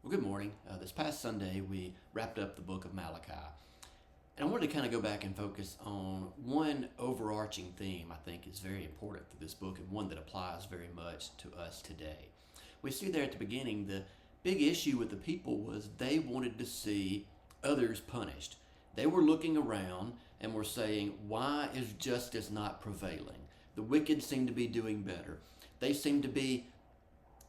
Well, good morning. This past Sunday, we wrapped up the book of Malachi. And I wanted to kind of go back and focus on one overarching theme I think is very important for this book and one that applies very much to us today. We see there at the beginning the big issue with the people was they wanted to see others punished. They were looking around and were saying, why is justice not prevailing? The wicked seem to be doing better. They seem to be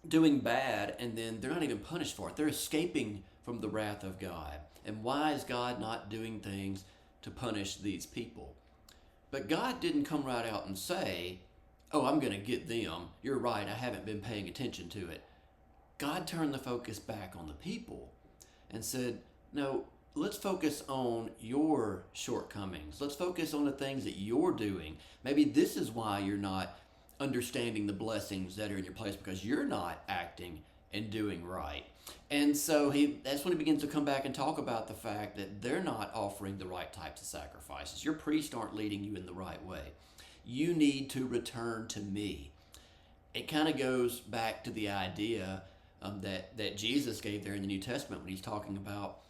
doing bad, and then they're not even punished for it. They're escaping from the wrath of God. And why is God not doing things to punish these people? But God didn't come right out and say, oh, I'm going to get them. You're right, I haven't been paying attention to it. God turned the focus back on the people and said, no, let's focus on your shortcomings. Let's focus on the things that you're doing. Maybe this is why you're not understanding the blessings that are in your place, because you're not acting and doing right. And so that's when he begins to come back and talk about the fact that they're not offering the right types of sacrifices. Your priests aren't leading you in the right way. You need to return to me. It kind of goes back to the idea that Jesus gave there in the New Testament when he's talking about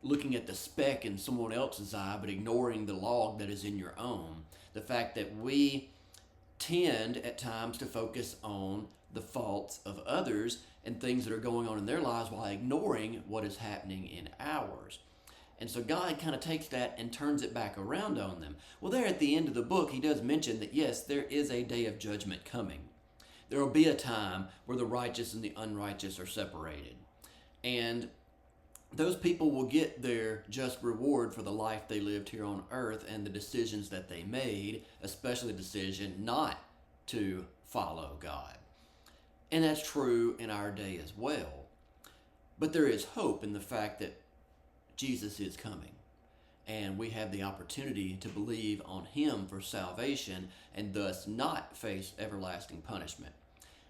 looking at the speck in someone else's eye but ignoring the log that is in your own. The fact that we tend at times to focus on the faults of others and things that are going on in their lives while ignoring what is happening in ours. And so God kind of takes that and turns it back around on them. Well, there at the end of the book, he does mention that yes, there is a day of judgment coming. There will be a time where the righteous and the unrighteous are separated. And those people will get their just reward for the life they lived here on earth and the decisions that they made, especially the decision not to follow God. And that's true in our day as well. But there is hope in the fact that Jesus is coming, and we have the opportunity to believe on him for salvation and thus not face everlasting punishment.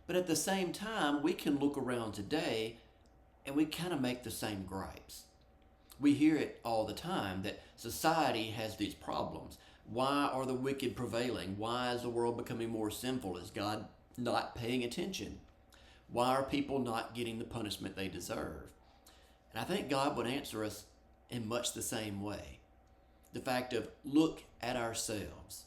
But at the same time, we can look around today and we kind of make the same gripes. We hear it all the time that society has these problems. Why are the wicked prevailing? Why is the world becoming more sinful? Is God not paying attention? Why are people not getting the punishment they deserve? And I think God would answer us in much the same way. The fact of look at ourselves.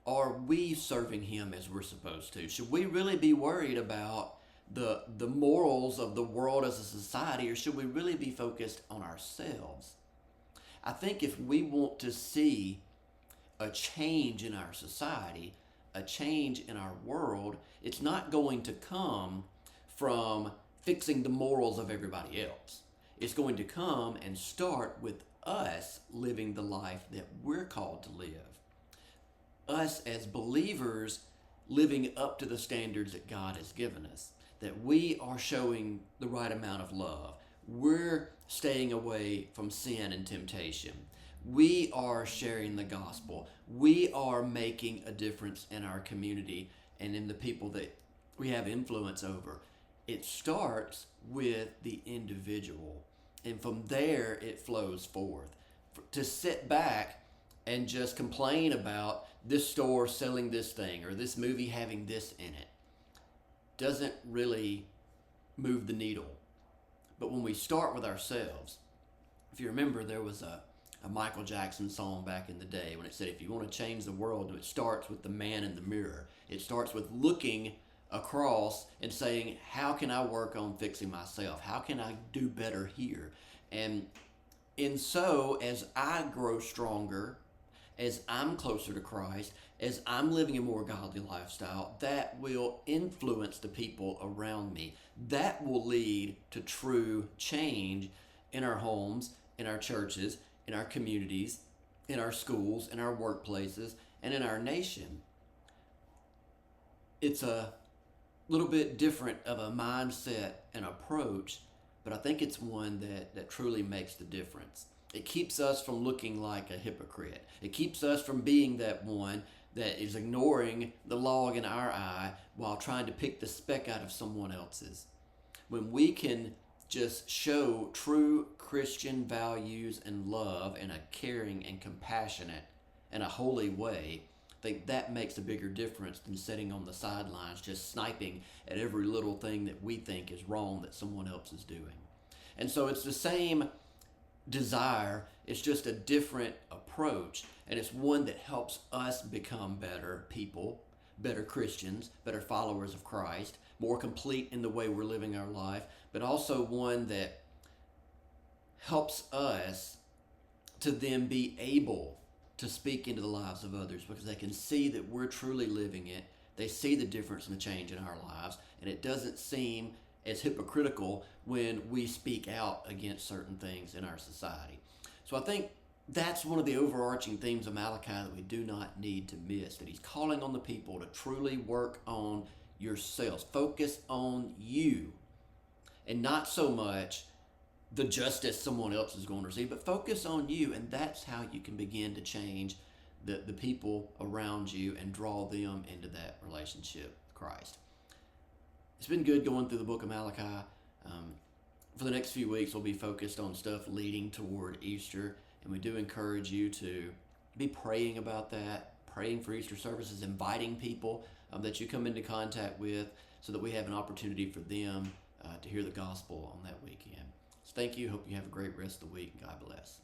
Are we serving him as we're supposed to? Should we really be worried about the morals of the world as a society, or should we really be focused on ourselves? I think if we want to see a change in our society, a change in our world, it's not going to come from fixing the morals of everybody else. It's going to come and start with us living the life that we're called to live. Us as believers living up to the standards that God has given us. That we are showing the right amount of love. We're staying away from sin and temptation. We are sharing the gospel. We are making a difference in our community and in the people that we have influence over. It starts with the individual, and from there it flows forth. To sit back and just complain about this store selling this thing or this movie having this in it doesn't really move the needle. But when we start with ourselves, if you remember, there was a Michael Jackson song back in the day when it said, if you want to change the world, it starts with the man in the mirror. It starts with looking across and saying, how can I work on fixing myself? How can I do better here? And so as I grow stronger, as I'm closer to Christ, as I'm living a more godly lifestyle, that will influence the people around me. That will lead to true change in our homes, in our churches, in our communities, in our schools, in our workplaces, and in our nation. It's a little bit different of a mindset and approach, but I think it's one that truly makes the difference. It keeps us from looking like a hypocrite. It keeps us from being that one that is ignoring the log in our eye while trying to pick the speck out of someone else's. When we can just show true Christian values and love in a caring and compassionate and a holy way, I think that makes a bigger difference than sitting on the sidelines just sniping at every little thing that we think is wrong that someone else is doing. And so it's the same desire, it's just a different approach, and it's one that helps us become better people, better Christians, better followers of Christ, more complete in the way we're living our life, but also one that helps us to then be able to speak into the lives of others because they can see that we're truly living it. They see the difference and the change in our lives, and it doesn't seem as hypocritical when we speak out against certain things in our society. So I think that's one of the overarching themes of Malachi that we do not need to miss, that he's calling on the people to truly work on yourselves. Focus on you and not so much the justice someone else is going to receive, but focus on you, and that's how you can begin to change the people around you and draw them into that relationship with Christ. It's been good going through the book of Malachi. For the next few weeks, we'll be focused on stuff leading toward Easter, and we do encourage you to be praying about that, praying for Easter services, inviting people that you come into contact with so that we have an opportunity for them to hear the gospel on that weekend. So thank you. Hope you have a great rest of the week. God bless.